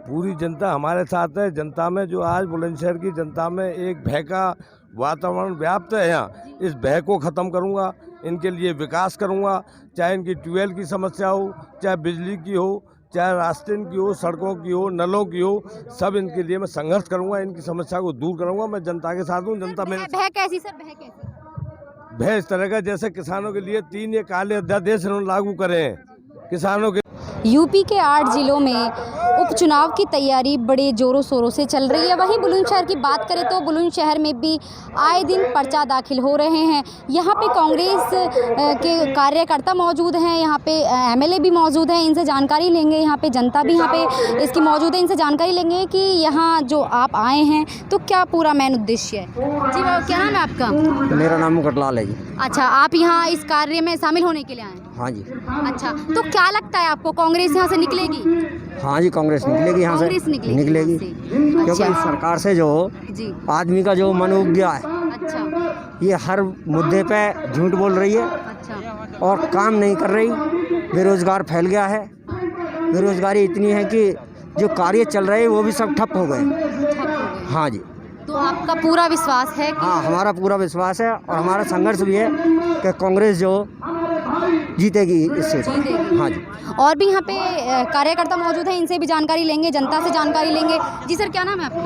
पूरी जनता हमारे साथ है। जनता में जो आज बुलंदशहर की जनता में एक भय का वातावरण व्याप्त है, यहाँ इस भय को ख़त्म करूँगा। इनके लिए विकास करूँगा, चाहे इनकी ट्यूबवेल की समस्या हो, चाहे बिजली की हो, चाहे रास्ते की हो, सड़कों की हो, नलों की हो, सब इनके लिए मैं संघर्ष करूँगा। इनकी समस्या को दूर करूँगा। मैं जनता के साथ हूँ। जनता मेरे भय कैसी सर, भय कैसी? भय इस तरह का जैसे किसानों के लिए 3 ये काले अध्यादेश लागू करे हैं किसानों के। यूपी के 8 जिलों में उपचुनाव की तैयारी बड़े जोरों शोरों से चल रही है। वहीं बुलंदशहर की बात करें तो बुलंदशहर में भी आए दिन पर्चा दाखिल हो रहे हैं। यहाँ पे कांग्रेस के कार्यकर्ता मौजूद हैं, यहाँ पे एमएलए भी मौजूद हैं। इनसे जानकारी लेंगे, यहाँ पे जनता भी यहाँ पे इसकी मौजूद है। इनसे जानकारी लेंगे कि यहाँ जो आप आए हैं तो क्या पूरा मेन उद्देश्य है। जी बाबा, क्या नाम है आपका? मेरा नाम मुकटलाल है जी। अच्छा, आप यहाँ इस कार्य में शामिल होने के लिए आए हैं? हाँ जी। अच्छा, तो क्या लगता है आपको, कांग्रेस यहाँ से निकलेगी? हाँ जी, कांग्रेस निकलेगी यहाँ से, कांग्रेस निकलेगी। क्योंकि अच्छा। इस सरकार से जो जी। आदमी का जो मन उब गया है, अच्छा। ये हर मुद्दे पे झूठ बोल रही है अच्छा। और काम नहीं कर रही। बेरोजगार फैल गया है। बेरोजगारी इतनी है कि जो कार्य चल रहे हैं वो भी सब ठप हो गए। हाँ जी। तो आपका पूरा विश्वास है कि हाँ, हमारा पूरा विश्वास है और हमारा संघर्ष भी है कि कांग्रेस जो जीतेगी इससे। जीतेगी। हाँ जी। और भी यहाँ पे कार्यकर्ता मौजूद हैं, इनसे भी जानकारी लेंगे, जनता से जानकारी लेंगे। जी सर, क्या नाम है आपका?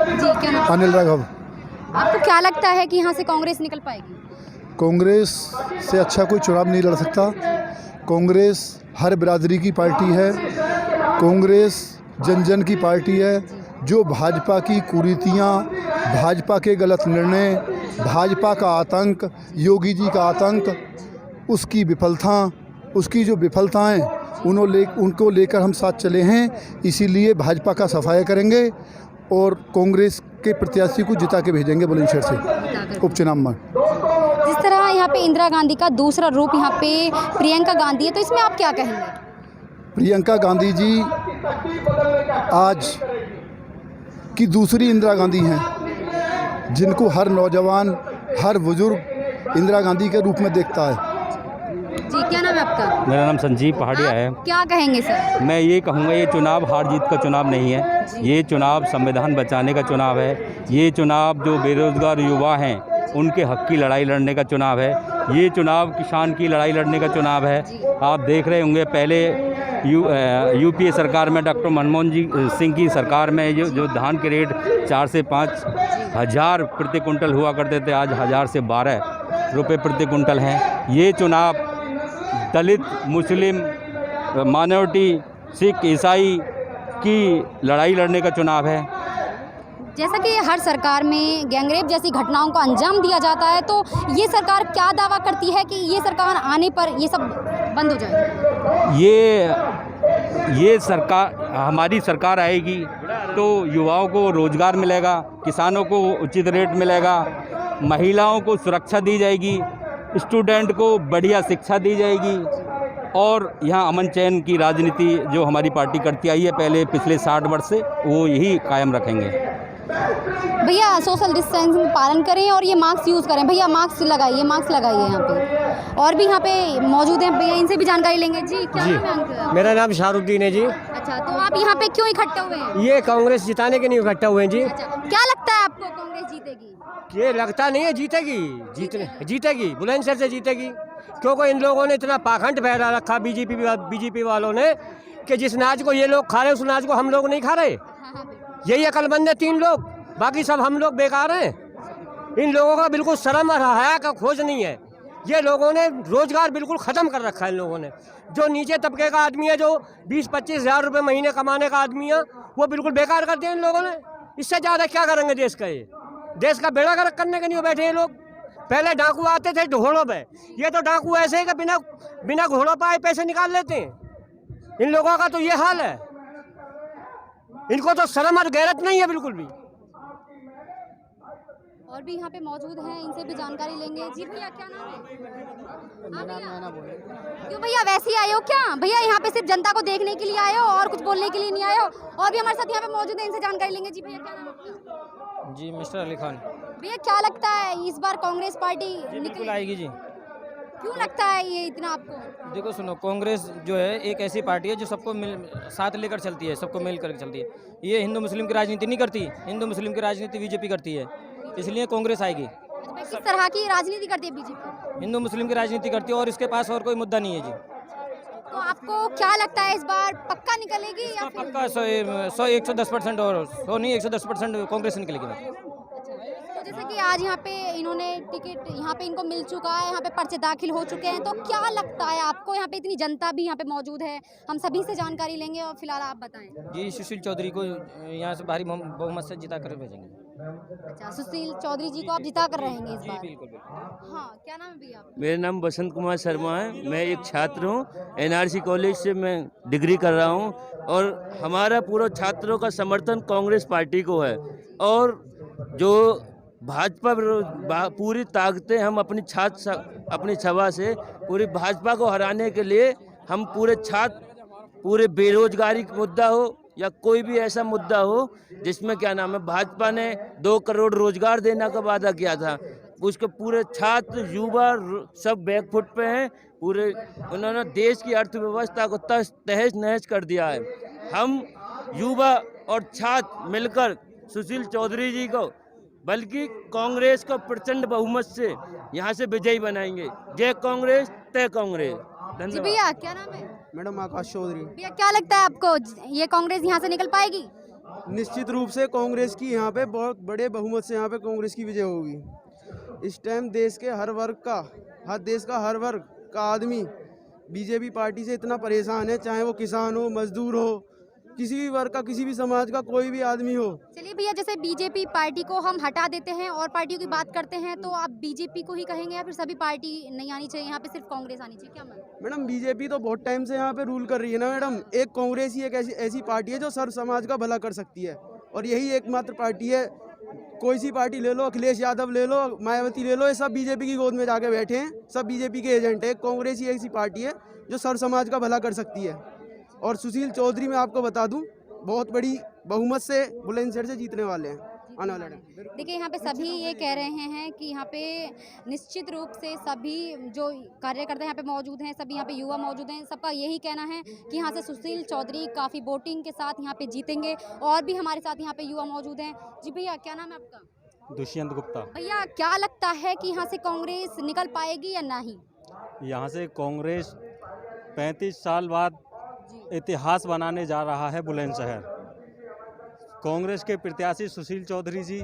जी, क्या नाम? अनिल राघव। आपको क्या लगता है कि यहाँ से कांग्रेस निकल पाएगी? कांग्रेस से अच्छा कोई चुनाव नहीं लड़ सकता। कांग्रेस हर बिरादरी की पार्टी है। कांग्रेस जन जन की पार्टी है। जो भाजपा की कुरीतियाँ, भाजपा के गलत निर्णय, भाजपा का आतंक, योगी जी का आतंक, उसकी विफलताएं उनको लेकर हम साथ चले हैं। इसीलिए भाजपा का सफाया करेंगे और कांग्रेस के प्रत्याशी को जिता के भेजेंगे बुलंदशहर से उपचुनाव में। जिस तरह यहाँ पे इंदिरा गांधी का दूसरा रूप यहाँ पे प्रियंका गांधी है, तो इसमें आप क्या कहेंगे? प्रियंका गांधी जी आज की दूसरी इंदिरा गांधी हैं, जिनको हर नौजवान, हर बुजुर्ग इंदिरा गांधी के रूप में देखता है। जी, क्या नाम है आपका? मेरा नाम संजीव पहाड़िया है। क्या कहेंगे सर? मैं ये कहूँगा, ये चुनाव हार जीत का चुनाव नहीं है। ये चुनाव संविधान बचाने का चुनाव है। ये चुनाव जो बेरोजगार युवा हैं उनके हक की लड़ाई लड़ने का चुनाव है। ये चुनाव किसान की लड़ाई लड़ने का चुनाव है। आप देख रहे होंगे पहले यूपीए सरकार में डॉक्टर मनमोहन सिंह की सरकार में जो धान के रेट 4 से 5 हज़ार प्रति कुंटल हुआ करते थे, आज 1000 से 12 रुपये प्रति कुंटल हैं। ये चुनाव दलित, मुस्लिम, माइनॉरिटी, सिख, ईसाई की लड़ाई लड़ने का चुनाव है। जैसा कि हर सरकार में गैंगरेप जैसी घटनाओं को अंजाम दिया जाता है, तो ये सरकार क्या दावा करती है कि ये सरकार आने पर ये सब बंद हो जाएगा? ये सरकार, हमारी सरकार आएगी तो युवाओं को रोज़गार मिलेगा, किसानों को उचित रेट मिलेगा, महिलाओं को सुरक्षा दी जाएगी, स्टूडेंट को बढ़िया शिक्षा दी जाएगी और यहाँ अमन चैन की राजनीति जो हमारी पार्टी करती आई है पहले पिछले 60 वर्ष से, वो यही कायम रखेंगे। भैया सोशल डिस्टेंसिंग पालन करें और ये मास्क यूज़ करें। भैया मास्क लगाइए यहाँ पे। और भी यहाँ पे मौजूद हैं भैया, इनसे भी जानकारी लेंगे। जी, क्या नाम है आपका? मेरा नाम शाहरुद्दीन है जी। अच्छा, तो आप यहाँ पे क्यों इकट्ठे हुए हैं? ये कांग्रेस जिताने के लिए इकट्ठा हुए हैं जी। अच्छा, क्या लगता है आपको, कांग्रेस जीतेगी? ये लगता नहीं है जीतेगी। जीतेगी, बुलंदशहर से जीतेगी। क्योंकि इन लोगों ने इतना पाखंड फैला रखा बीजेपी वालों ने कि जिस नाच को ये लोग खा रहे हैं उस नाच को हम लोग नहीं खा रहे। यही अकलमंद है 3 लोग, बाकी सब हम लोग बेकार हैं। इन लोगों का बिल्कुल शर्म और हया का खोज नहीं है। ये लोगों ने रोजगार बिल्कुल ख़त्म कर रखा है। इन लोगों ने, जो नीचे तबके का आदमी है, जो 20-25 हज़ार रुपये महीने कमाने का आदमी है, वो बिल्कुल बेकार कर दिया इन लोगों ने। इससे ज़्यादा क्या करेंगे देश का? ये देश का बेड़ा गर्क करने के लिए बैठे ये लोग। पहले डाकू आते थे घोड़ों पे, ये तो डाकू ऐसे ही कि बिना घोड़ों पे आए पैसे निकाल लेते हैं। इन लोगों का तो ये हाल है। इनको तो शर्म और गैरत नहीं है बिल्कुल भी। और भी यहाँ पे मौजूद हैं, इनसे भी जानकारी लेंगे। जी भैया, क्या नाम है? क्यों भैया, वैसे ही आए हो क्या? भैया यहाँ पे सिर्फ जनता को देखने के लिए आए हो और कुछ बोलने के लिए नहीं आए हो? और भी हमारे साथ यहाँ पे मौजूद हैं, इनसे जानकारी लेंगे। जी भैया, क्या नाम है आपका? जी, मिस्टर अली खान। भैया, क्या लगता है इस बार कांग्रेस पार्टी बिल्कुल आएगी जी। क्यों लगता है ये इतना आपको? देखो सुनो, कांग्रेस जो है एक ऐसी पार्टी है जो सबको साथ लेकर चलती है, सबको मिल कर चलती है। ये हिंदू मुस्लिम की राजनीति नहीं करती, हिंदू मुस्लिम की राजनीति बीजेपी करती है, इसलिए कांग्रेस आएगी। अच्छा, भाई किस तरह की राजनीति करती है बीजेपी? हिंदू मुस्लिम की राजनीति करती है और इसके पास और कोई मुद्दा नहीं है जी। तो आपको क्या लगता है इस बार पक्का निकलेगी या फिर? पक्का 110% और 100 नहीं 110% कांग्रेस निकलेगी। तो जैसे कि आज यहाँ पे इन्होंने टिकट यहाँ पे इनको मिल चुका है, यहाँ पे पर्चे दाखिल हो चुके हैं, तो क्या लगता है आपको? यहाँ पे इतनी जनता भी यहाँ पे मौजूद है, हम सभी से जानकारी लेंगे और फिलहाल आप बताएं। जी सुशील चौधरी को यहाँ से भारी बहुमत से जिता कर भेजेंगे। अच्छा, सुशील चौधरी जी को आप जिता कर रहेंगे इस बार? बिल्कुल बिल्कुल। हाँ, क्या नाम है भैया आपका? मेरा नाम बसंत कुमार शर्मा है। मैं एक छात्र हूँ, एनआरसी कॉलेज से मैं डिग्री कर रहा हूँ और हमारा पूरा छात्रों का समर्थन कांग्रेस पार्टी को है। और जो भाजपा पूरी ताकतें हम अपनी सभा से पूरी भाजपा को हराने के लिए हम पूरे छात्र, पूरे बेरोजगारी का मुद्दा हो या कोई भी ऐसा मुद्दा हो जिसमें क्या नाम है, भाजपा ने 2 करोड़ रोजगार देने का वादा किया था, उसके पूरे छात्र युवा सब बैकफुट पे हैं। पूरे उन्होंने देश की अर्थव्यवस्था को तहस नहस कर दिया है। हम युवा और छात्र मिलकर सुशील चौधरी जी को बल्कि कांग्रेस को प्रचंड बहुमत से यहाँ से विजयी बनाएंगे। जय कांग्रेस, तय कांग्रेस। जी धन्यवाद। भैया, क्या नाम है? मैडम आकाश चौधरी। भैया क्या लगता है आपको, ये कांग्रेस यहाँ से निकल पाएगी? निश्चित रूप से कांग्रेस की यहाँ पे बहुत बड़े बहुमत से यहाँ पे कांग्रेस की विजय होगी। इस टाइम देश के हर वर्ग का, देश का हर वर्ग का आदमी बीजेपी पार्टी से इतना परेशान है, चाहे वो किसान हो, मजदूर हो, किसी भी वर्ग का, किसी भी समाज का कोई भी आदमी हो। चलिए भैया, जैसे बीजेपी पार्टी को हम हटा देते हैं और पार्टियों की बात करते हैं, तो आप बीजेपी को ही कहेंगे या फिर सभी पार्टी नहीं आनी चाहिए, यहाँ पे सिर्फ कांग्रेस आनी चाहिए? क्या मतलब? मैडम बीजेपी तो बहुत टाइम से यहाँ पे रूल कर रही है ना मैडम। एक कांग्रेस ही एक ऐसी पार्टी है जो सर्व समाज का भला कर सकती है, और यही एकमात्र पार्टी है। कोई सी पार्टी ले लो, अखिलेश यादव ले लो, मायावती ले लो, ये सब बीजेपी की गोद में जाके बैठे हैं, सब बीजेपी के एजेंट है। कांग्रेस ही ऐसी पार्टी है जो सर्व समाज का भला कर सकती है। और सुशील चौधरी मैं आपको बता दूं, बहुत बड़ी बहुमत से बुलंदशहर से जीतने वाले हैं आने वाले टाइम। देखिए, यहाँ पे सभी ये कह रहे हैं कि यहाँ पे निश्चित रूप से सभी जो कार्यकर्ता यहाँ पे मौजूद हैं, सभी यहाँ पे युवा मौजूद हैं, सबका यही कहना है कि यहाँ से सुशील चौधरी काफ़ी वोटिंग के साथ यहाँ पे जीतेंगे। और भी हमारे साथ यहाँ पे युवा मौजूद हैं। जी भैया, क्या नाम है आपका? दुष्यंत गुप्ता। भैया क्या लगता है कि यहाँ से कांग्रेस निकल पाएगी या नहीं? यहाँ से कांग्रेस 35 साल बाद इतिहास बनाने जा रहा है बुलंदशहर। कांग्रेस के प्रत्याशी सुशील चौधरी जी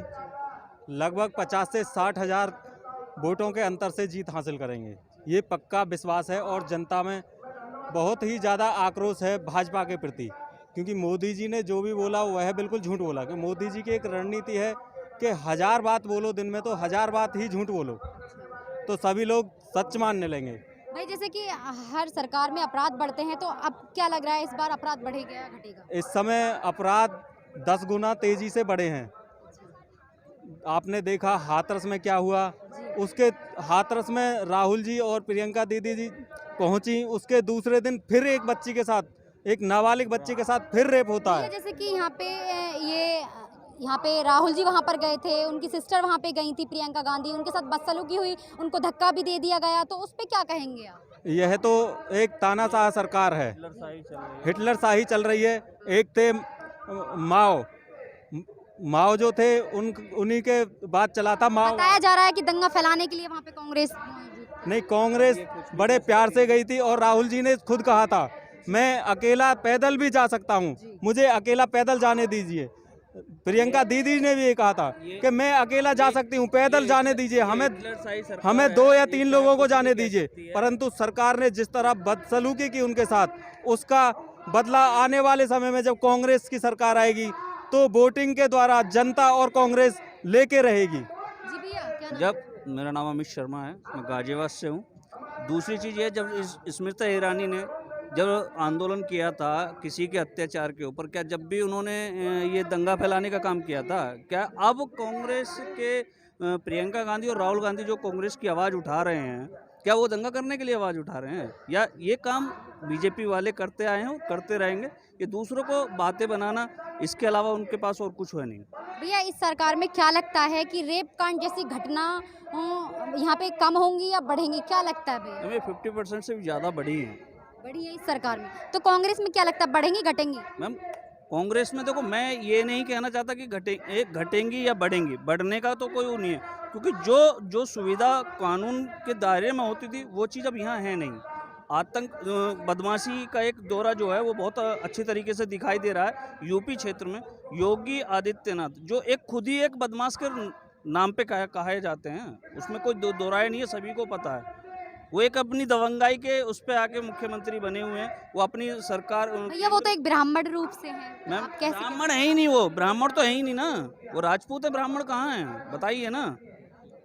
लगभग 50 से 60 हज़ार वोटों के अंतर से जीत हासिल करेंगे, ये पक्का विश्वास है। और जनता में बहुत ही ज़्यादा आक्रोश है भाजपा के प्रति, क्योंकि मोदी जी ने जो भी बोला वह बिल्कुल झूठ बोला। कि मोदी जी की एक रणनीति है कि 1000 बात बोलो दिन में, तो 1000 बात ही झूठ बोलो, तो सभी लोग सच मानने लेंगे। भाई जैसे कि हर सरकार में अपराध बढ़ते हैं, तो अब क्या लग रहा है इस बार अपराध बढ़ेगा या घटेगा? इस समय अपराध 10 गुना तेजी से बढ़े हैं। आपने देखा हाथरस में क्या हुआ, उसके हाथरस में राहुल जी और प्रियंका दीदी जी पहुंची, उसके दूसरे दिन फिर एक बच्ची के साथ, एक नाबालिग बच्ची के साथ फिर रेप होता है। जैसे कि यहाँ पे राहुल जी वहाँ पर गए थे, उनकी सिस्टर वहाँ पे गई थी प्रियंका गांधी, उनके साथ बदसलूकी हुई, उनको धक्का भी दे दिया गया, तो उस पे क्या कहेंगे आप? यह तो एक तानाशाह सरकार है, हिटलर शाही चल रही है। एक थे माओ जो थे, उन्हीं के बाद चला था माओ। बताया जा रहा है कि दंगा फैलाने के लिए वहाँ पे कांग्रेस नहीं, कांग्रेस बड़े प्यार से गई थी और राहुल जी ने खुद कहा था मैं अकेला पैदल भी जा सकता हूँ, मुझे अकेला पैदल जाने दीजिए। प्रियंका दीदी ने भी ये कहा था कि मैं अकेला जा सकती हूँ, पैदल जाने दीजिए, हमें 2 या 3 लोगों को जाने दीजिए। परंतु सरकार ने जिस तरह बदसलूकी की उनके साथ, उसका बदला आने वाले समय में जब कांग्रेस की सरकार आएगी तो वोटिंग के द्वारा जनता और कांग्रेस लेके रहेगी। जी भैया, क्या नाम? जब मेरा नाम अमित शर्मा है, मैं गाजियाबाद से हूँ। दूसरी चीज़ ये, जब स्मृति ईरानी ने जब आंदोलन किया था किसी के अत्याचार के ऊपर, क्या जब भी उन्होंने ये दंगा फैलाने का काम किया था, क्या अब कांग्रेस के प्रियंका गांधी और राहुल गांधी जो कांग्रेस की आवाज़ उठा रहे हैं, क्या वो दंगा करने के लिए आवाज़ उठा रहे हैं, या ये काम बीजेपी वाले करते आए हैं, करते रहेंगे? ये दूसरों को बातें बनाना, इसके अलावा उनके पास और कुछ है नहीं। भैया इस सरकार में क्या लगता है कि रेप कांड जैसी घटना यहाँ पे कम होंगी या बढ़ेंगी, क्या लगता है भैया? हमें 50% से भी ज़्यादा बढ़ी है बढ़ी है इस सरकार में, तो कांग्रेस में क्या लगता है बढ़ेंगी घटेंगी? मैम। कांग्रेस में देखो, मैं ये नहीं कहना चाहता कि घटेंगी या बढ़ेंगी, बढ़ने का तो कोई वो नहीं है, क्योंकि जो सुविधा कानून के दायरे में होती थी वो चीज़ अब यहाँ है नहीं। आतंक बदमाशी का एक दौरा जो है वो बहुत अच्छी तरीके से दिखाई दे रहा है यूपी क्षेत्र में। योगी आदित्यनाथ जो खुद ही एक बदमाश के नाम पे कहे जाते हैं, उसमें कोई दो राय नहीं है, सभी को पता है। वो एक अपनी दबंगाई के उस पे आके मुख्यमंत्री बने हुए हैं, वो अपनी सरकार। भैया वो तो एक ब्राह्मण रूप से है, मैम आप कैसे ब्राह्मण है ही नहीं, वो ब्राह्मण तो है ही नहीं ना, वो राजपूत है, ब्राह्मण कहाँ है बताइए ना।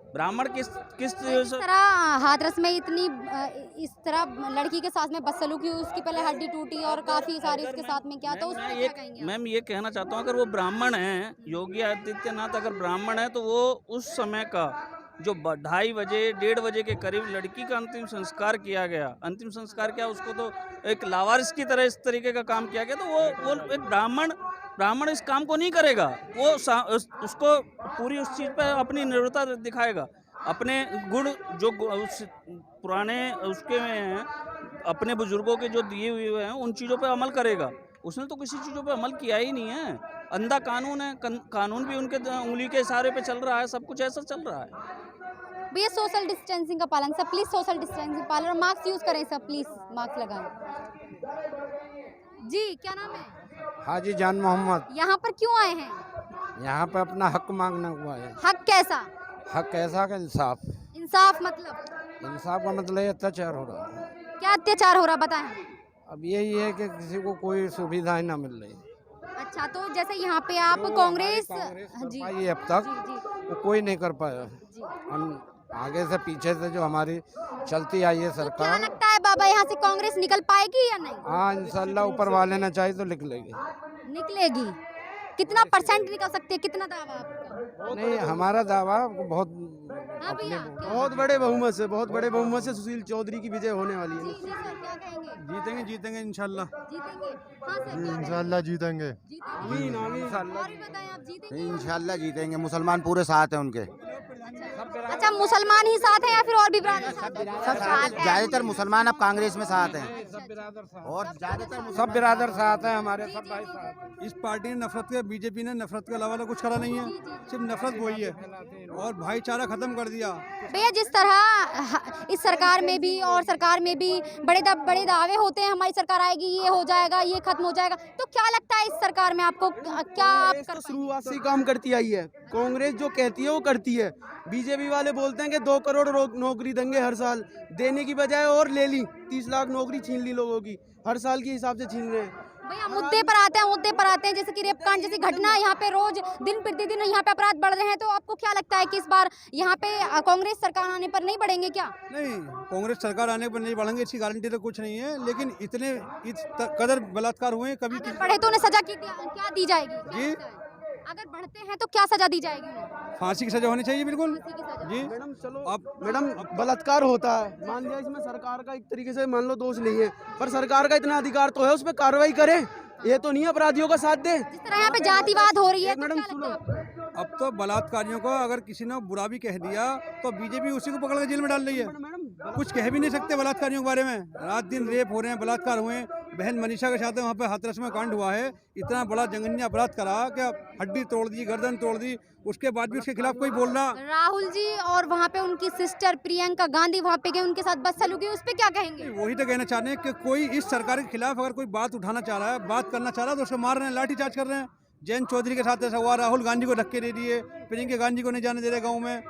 ब्राह्मण किस इस तरह हाथरस में इस तरह लड़की के साथ में बदसलूकी हुई, उसकी पहले हड्डी टूटी और काफी सारी उसके साथ में क्या, तो उसमें क्या कहेंगे? मैम ये कहना चाहता हूँ, अगर वो ब्राह्मण है, योगी आदित्यनाथ अगर ब्राह्मण है, तो वो उस समय का जो 2:30 बजे 1:30 बजे के करीब लड़की का अंतिम संस्कार किया गया, अंतिम संस्कार क्या, उसको तो एक लावारिस की तरह इस तरीके का काम किया गया, तो वो एक ब्राह्मण इस काम को नहीं करेगा। वो उसको पूरी उस चीज़ पर अपनी निर्भरता दिखाएगा, अपने गुण जो उस पुराने उसके में हैं, अपने बुजुर्गों के जो दिए हुए हैं, उन चीज़ों पे अमल करेगा। उसने तो किसी चीज़ों पे अमल किया ही नहीं है। अंधा कानून है, कानून भी उनके उंगली के इशारे पे चल रहा है, सब कुछ ऐसा चल रहा है। भैया सोशल डिस्टेंसिंग का पालन, सब प्लीज सोशल डिस्टेंसिंग पालन और मास्क यूज करें, सब प्लीज मास्क लगाएं। जी क्या नाम है? हाजी जान मोहम्मद। यहाँ पर क्यों आए हैं? यहाँ पे अपना हक मांगना हुआ है। हक कैसा? हक कैसा का इंसाफ। इंसाफ मतलब? इंसाफ का मतलब ये अत्याचार हो रहा है। क्या अत्याचार हो रहा बताएं? अब यही है कि किसी को कोई सुविधाएं ना मिल रही। अच्छा, तो जैसे यहाँ पे आप कांग्रेस जी पाई अब तक जी जी वो कोई नहीं कर पाया। जी। हम आगे से पीछे से जो हमारी चलती आई है तो क्या सरकार, लगता है बाबा यहाँ से कांग्रेस निकल पाएगी या नहीं? हाँ इंशाल्लाह ऊपर वाले ना चाहे तो निकलेगी। निकलेगी। कितना परसेंट निकल सकती है, कितना दावा आपका? नहीं हमारा दावा बहुत हाँ भैया, बहुत बड़े बहुमत से सुशील चौधरी की विजय होने वाली जी है। जी सर क्या कहेंगे? जीतेंगे इंशाल्लाह। जीतेंगे? हाँ सर क्या कहेंगे? इंशाल्लाह जीतेंगे। जीतेंगे। और भी बताएं आप जीतेंगे? इंशाल्लाह जीतेंगे, मुसलमान पूरे साथ हैं उनके। अच्छा मुसलमान ही साथ हैं या फिर और भी बिरादर साथ हैं? ज्यादातर मुसलमान अब कांग्रेस में साथ हैं और ज्यादातर सब बिरादर साथ हैं, हमारे सब भाई साथ हैं। इस पार्टी ने नफरत के, बीजेपी ने नफरत के अलावा कुछ करा नहीं है, सिर्फ नफरत वही है और भाईचारा खत्म कर दिया। भैया जिस तरह इस सरकार में भी और सरकार में भी बड़े दावे होते हैं, हमारी सरकार आएगी, ये हो जाएगा, ये खत्म हो जाएगा, तो क्या लगता है इस सरकार में आपको क्या आप कर पाएंगे? शुरुआत से ही काम करती आई है कांग्रेस, जो कहती है वो करती है। बीजेपी वाले बोलते हैं कि 2 करोड़ नौकरी देंगे हर साल, देने की बजाय और ले ली, 30 लाख नौकरी छीन ली लोगों की, हर साल के हिसाब से छीन रहे हैं। भैया मुद्दे पर आते हैं जैसे कि रेप कांड जैसी घटना यहाँ पे रोज दिन प्रतिदिन यहाँ पे अपराध बढ़ रहे हैं, तो आपको क्या लगता है कि इस बार यहाँ पे कांग्रेस सरकार आने पर नहीं बढ़ेंगे क्या? नहीं, कांग्रेस सरकार आने पर नहीं बढ़ेंगे इसकी गारंटी तो कुछ नहीं है, लेकिन इस कदर बलात्कार हुए कभी अगर बढ़े तो उन्हें सजा क्या दी जाएगी? क्या जी? लगता है? अगर बढ़ते हैं तो क्या सजा दी जाएगी उन्हें? फांसी की सजा होनी चाहिए बिल्कुल। फांसी की सजा। जी मैडम चलो आप मैडम बलात्कार होता है, मान लिया इसमें सरकार का एक तरीके से मान लो दोष नहीं है, पर सरकार का इतना अधिकार तो है उस पर कार्रवाई करे, ये तो नहीं अपराधियों का साथ दे। जिस तरह यहाँ पे जातिवाद हो रही है, तो मैडम क्या लगता है आपको? अब तो बलात्कारियों को अगर किसी ने बुरा भी कह दिया तो बीजेपी उसी को पकड़ के जेल में डाल रही है। कुछ कह भी नहीं सकते बलात्कारियों के बारे में। रात दिन रेप हो रहे हैं, बलात्कार हुए हैं। बहन मनीषा के साथ वहाँ पे हाथरस में कांड हुआ है, इतना बड़ा जघन्य अपराध करा कि हड्डी तोड़ दी, गर्दन तोड़ दी, उसके बाद भी उसके खिलाफ कोई बोलना। राहुल जी और वहाँ पे उनकी सिस्टर प्रियंका गांधी वहाँ पे गए, उनके साथ बदसलूकी, उस पे क्या कहेंगे? वही तो कहना चाह रहे हैं कि कोई इस सरकार के खिलाफ अगर कोई बात उठाना चाह रहा है, बात करना चाह रहा है, तो उसको मार रहे हैं, लाठीचार्ज कर रहे हैं। जयंत चौधरी के साथ ऐसा हुआ, राहुल गांधी को धक्के दे दिए, प्रियंका गांधी को नहीं जाने दे रहे गाँव में,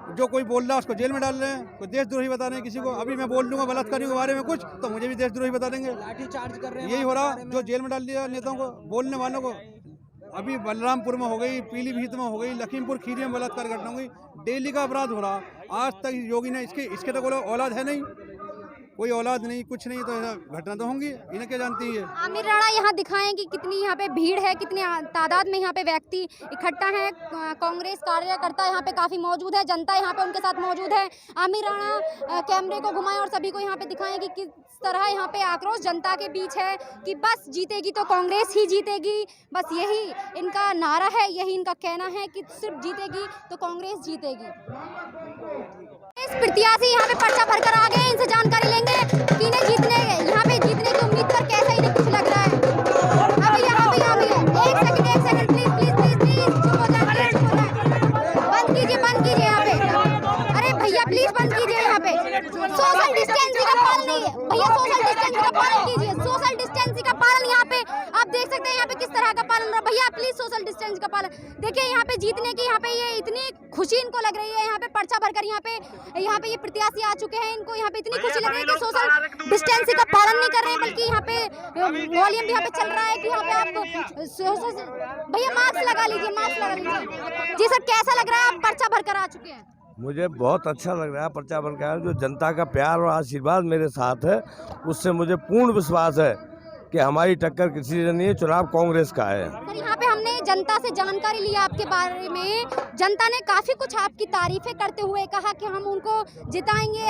जो कोई बोल रहा है उसको जेल में डाल रहे हैं, कोई देशद्रोही बता रहे हैं किसी को। अभी मैं बोल दूंगा बलात्कारियों के बारे में कुछ तो मुझे भी देशद्रोही बता देंगे, लाठीचार्ज कर रहे हैं। यही हो रहा, जो जेल में डाल दिया नेताओं को, बोलने वालों को। अभी बलरामपुर में हो गई, पीलीभीत में हो गई, लखीमपुर खीरी में बलात्कार घटना हो गई, डेली का अपराध हो रहा। आज तक योगी ने इसके तो कोई औलाद है नहीं, कोई औलाद नहीं, कुछ नहीं, तो ऐसा घटना तो होंगी, इन्हें क्या जानती है। आमिर राणा यहाँ दिखाएं कि कितनी यहाँ पे भीड़ है, कितने तादाद में यहाँ पे व्यक्ति इकट्ठा हैं। कांग्रेस कार्यकर्ता यहाँ पे काफ़ी मौजूद है, जनता यहाँ पे उनके साथ मौजूद है। आमिर राणा कैमरे को घुमाएं और सभी को यहाँ पे दिखाएं कि किस तरह यहाँ पे आक्रोश जनता के बीच है कि बस जीतेगी तो कांग्रेस ही जीतेगी। बस यही इनका नारा है, यही इनका कहना है कि सिर्फ जीतेगी तो कांग्रेस जीतेगी। इस प्रत्याशी यहाँ पे पर्चा भरकर आ गए, इनसे जानकारी लेंगे कि इन्हें जीतने यहाँ पे जीतने की उम्मीद पर कैसा इन्हें कुछ लग रहा है। अब यहाँ पे एक second please please please please चुप हो जाए, बंद कीजिए यहाँ पे। अरे भैया प्लीज बंद कीजिए यहाँ पे, सोशल डिस्टेंसिंग का पालन नहीं है भैया, सोशल डिस्टेंसिंग का पालन कीजिए, सोशल डिस्टेंसिंग का पालन यहाँ पे आप देख सकते हैं यहाँ पे किस तरह का पालन रहा। भैया प्लीज सोशल डिस्टेंस का पालन। देखिए यहाँ पे जीतने की यहाँ पे ये इतनी खुशी इनको लग रही है, यहाँ पे पर्चा भरकर यहाँ पे ये प्रत्याशी आ चुके हैं, इनको यहाँ पे इतनी खुशी लग रही है कि सोशल डिस्टेंसिंग का पालन नहीं कर रहे हैं, बल्कि यहाँ पे वॉल्यूम भी यहाँ पे चल रहा है कि यहाँ पे आप भैया मास्क लगा लीजिए, मास्क लगा लीजिए। जी सर, कैसा लग रहा है, आप पर्चा भरकर आ चुके हैं? मुझे बहुत अच्छा लग रहा है पर्चा भरकर, जो जनता का प्यार और आशीर्वाद मेरे साथ है, उससे मुझे पूर्ण विश्वास है कि हमारी टक्कर किसी से नहीं है, चुनाव कांग्रेस का है। सर यहाँ पे हमने जनता से जानकारी ली आपके बारे में, जनता ने काफी कुछ आपकी तारीफें करते हुए कहा कि हम उनको जिताएंगे,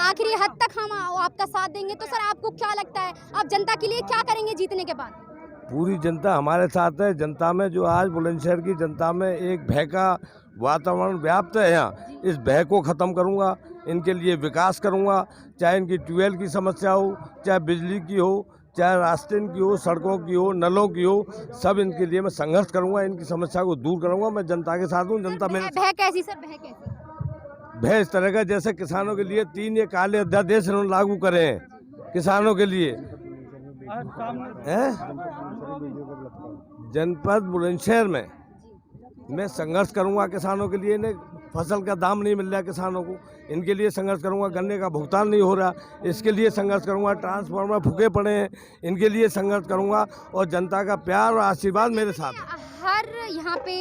आखिरी हद तक हम आपका साथ देंगे। तो सर आपको क्या लगता है, आप जनता के लिए क्या करेंगे जीतने के बाद? पूरी जनता हमारे साथ है। जनता में जो आज बुलंदशहर की जनता में एक भय का वातावरण व्याप्त है, यहाँ इस भय को ख़त्म करूँगा, इनके लिए विकास करूँगा। चाहे इनकी ट्यूबवेल की समस्या हो, चाहे बिजली की हो, चाहे रास्ते की हो, सड़कों की हो, नलों की हो, सब इनके लिए मैं संघर्ष करूँगा, इनकी समस्या को दूर करूँगा। मैं जनता के साथ हूँ। जनता मेरे भय कैसी सर, भय कैसी? भय इस तरह का जैसे किसानों के लिए 3 ये काले अध्यादेश इन्होंने लागू करे हैं किसानों के लिए। जनपद बुलंदशहर में मैं संघर्ष करूंगा किसानों के लिए। इन्हें फसल का दाम नहीं मिल रहा है किसानों को, इनके लिए संघर्ष करूंगा। गन्ने का भुगतान नहीं हो रहा, इसके लिए संघर्ष करूंगा। ट्रांसफार्मर फूके पड़े हैं, इनके लिए संघर्ष करूंगा। और जनता का प्यार और आशीर्वाद मेरे साथ है। हर यहाँ पे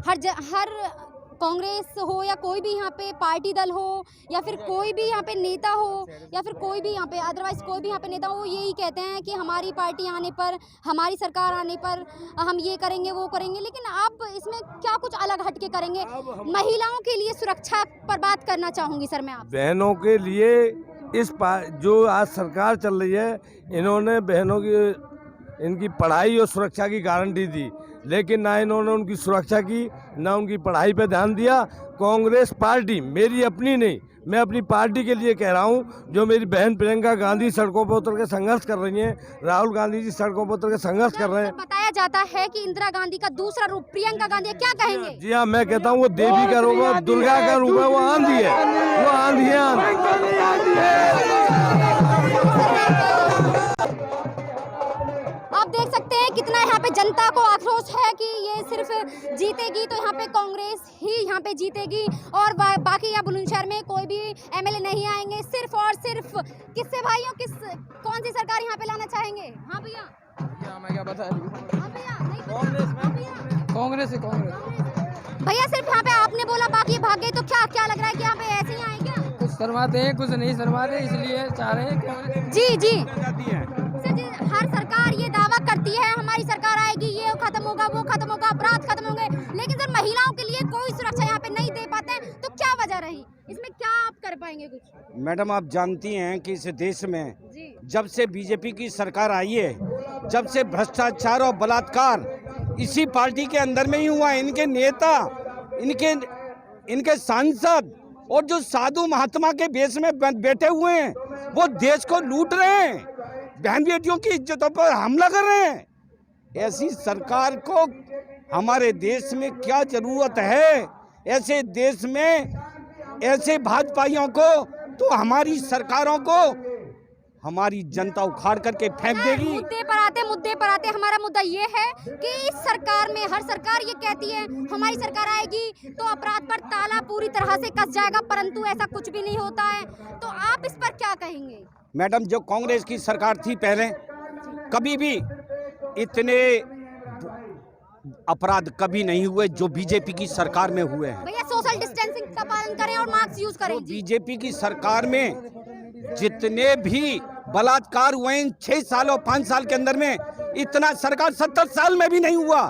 हर कांग्रेस हो या कोई भी यहाँ पे पार्टी दल हो या फिर कोई भी यहाँ पे नेता हो या फिर कोई भी यहाँ पे अदरवाइज कोई भी यहाँ पे नेता हो, यही कहते हैं कि हमारी पार्टी आने पर, हमारी सरकार आने पर हम ये करेंगे वो करेंगे। लेकिन आप इसमें क्या कुछ अलग हट के करेंगे? महिलाओं के लिए सुरक्षा पर बात करना चाहूँगी सर मैं आप। बहनों के लिए जो आज सरकार चल रही है, इन्होंने बहनों की इनकी पढ़ाई और सुरक्षा की गारंटी दी, लेकिन ना इन्होंने उनकी सुरक्षा की, ना उनकी पढ़ाई पे ध्यान दिया। कांग्रेस पार्टी मेरी अपनी नहीं, मैं अपनी पार्टी के लिए कह रहा हूँ। जो मेरी बहन प्रियंका गांधी सड़कों पर उतर के संघर्ष कर रही हैं, राहुल गांधी जी सड़कों पर उतर के संघर्ष कर रहे हैं। बताया जाता है कि इंदिरा गांधी का दूसरा रूप प्रियंका गांधी है, क्या कहेंगे? जी हाँ, मैं कहता हूँ वो देवी का रूप है, दुर्गा का रूप है, वो आंधी है, वो आंधी है। आप देख सकते हैं कितना यहाँ पे जनता को आक्रोश है कि ये सिर्फ जीतेगी तो यहाँ पे कांग्रेस ही यहाँ पे जीतेगी और बाकी यहाँ बुलंदशहर में कोई भी एमएलए नहीं आएंगे। सिर्फ और सिर्फ किससे भाइयों, कौन सी सरकार यहाँ पे लाना चाहेंगे? हाँ भैया, मैं क्या बता रही हाँ भैया, नहीं पता। कांग्रेस भैया सिर्फ यहाँ पे आपने बोला बाकी भाग गए, तो क्या लग रहा है कि यहाँ पे ऐसे ही आए क्या? कुछ शर्माते हैं, कुछ नहीं शर्माते, इसलिए चाह रहे हैं। जी हर सरकार ये दावा करती है हमारी सरकार आएगी, ये खत्म होगा, वो खत्म होगा, अपराध खत्म होंगे, लेकिन सर महिलाओं के लिए कोई सुरक्षा यहाँ पे नहीं दे पाते हैं। तो क्या वजह रही, इसमें क्या आप कर पाएंगे कुछ? मैडम, आप जानती हैं कि इस देश में जब से बीजेपी की सरकार आई है, जब से भ्रष्टाचार और बलात्कार इसी पार्टी के अंदर में ही हुआ है। इनके नेता, इनके सांसद और जो साधु महात्मा के बेस में बैठे हुए हैं, वो देश को लूट रहे हैं, बहन बेटियों की इज्जतों पर हमला कर रहे हैं। ऐसी सरकार को हमारे देश में क्या जरूरत है? ऐसे देश में ऐसे भाजपाइयों को तो हमारी सरकारों को हमारी जनता उखाड़ करके फेंक देगी। मुद्दे पर आते हमारा मुद्दा ये है कि इस सरकार में हर सरकार ये कहती है हमारी सरकार आएगी तो अपराध पर ताला पूरी तरह से कस जाएगा, परंतु ऐसा कुछ भी नहीं होता है। तो आप इस पर क्या कहेंगे? मैडम, जो कांग्रेस की सरकार थी पहले, कभी भी इतने अपराध कभी नहीं हुए जो बीजेपी की सरकार में हुए हैं। भैया सोशल डिस्टेंसिंग का पालन करें और मास्क यूज करें। बीजेपी की सरकार में जितने भी बलात्कार हुए इन 6 साल और 5 साल के अंदर में, इतना सरकार 70 साल में भी नहीं हुआ।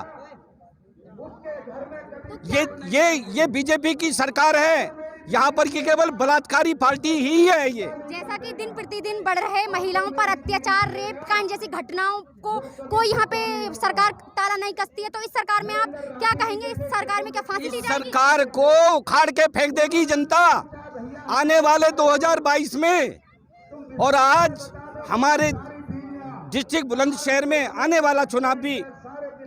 ये बीजेपी की सरकार है। यहाँ पर की केवल बलात्कारी पार्टी ही है ये। जैसा कि दिन प्रतिदिन बढ़ रहे महिलाओं पर अत्याचार, रेप कांड जैसी घटनाओं को कोई यहाँ पे सरकार ताला नहीं कसती है, तो इस सरकार में आप क्या कहेंगे? इस सरकार में क्या फांसी दी इस जाएगी? सरकार को उखाड़ के फेंक देगी जनता आने वाले 2022 में। और आज हमारे डिस्ट्रिक्ट बुलंदशहर में आने वाला चुनाव भी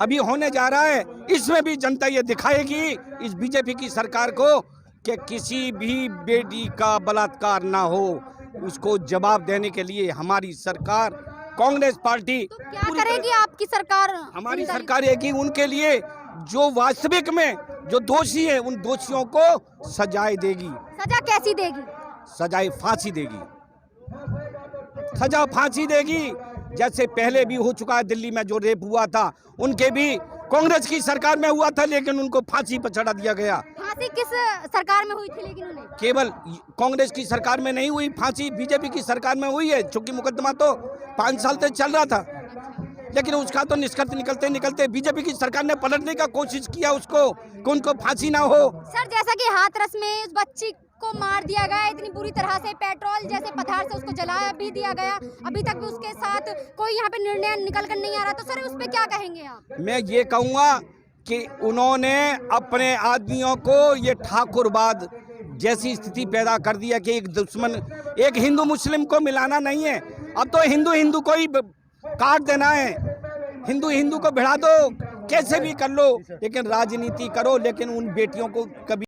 अभी होने जा रहा है, इसमें भी जनता ये दिखाएगी इस बीजेपी की सरकार को कि किसी भी बेटी का बलात्कार ना हो, उसको जवाब देने के लिए हमारी सरकार कांग्रेस पार्टी तो क्या करेगी आपकी सरकार? हमारी सरकार है कि उनके लिए जो वास्तविक में जो दोषी है उन दोषियों को सजाएं देगी। सजा कैसी देगी? सजाएं फांसी देगी, सजा फांसी देगी। जैसे पहले भी हो चुका है, दिल्ली में जो रेप हुआ था उनके भी कांग्रेस की सरकार में हुआ था, लेकिन उनको फांसी पर चढ़ा दिया गया। फांसी किस सरकार में हुई थी लेकिन उन्हें? केवल कांग्रेस की सरकार में नहीं हुई, फांसी बीजेपी की सरकार में हुई है। चूंकि मुकदमा तो 5 साल तक चल रहा था, लेकिन उसका तो निष्कर्ष निकलते निकलते बीजेपी की सरकार ने पलटने का कोशिश किया उसको कि उनको फांसी ना हो। सर, जैसा कि हाथरस में उस बच्ची को मार दिया गया इतनी बुरी तरह से, पेट्रोल जैसे पदार्थ से उसको जलाया भी दिया गया, अभी तक भी उसके साथ कोई यहाँ पे निर्णय निकल कर नहीं आ रहा, तो सर उस पे क्या कहेंगे आप? मैं ये कहूँगा कि उन्होंने अपने आदमियों को ये ठाकुरवाद जैसी स्थिति पैदा कर दिया कि एक दुश्मन, एक हिंदू मुस्लिम को मिलाना नहीं है। अब तो हिंदू हिंदू को ही काट देना है, हिंदू हिंदू को भिड़ा दो, कैसे भी कर लो, लेकिन राजनीति करो, लेकिन उन बेटियों को कभी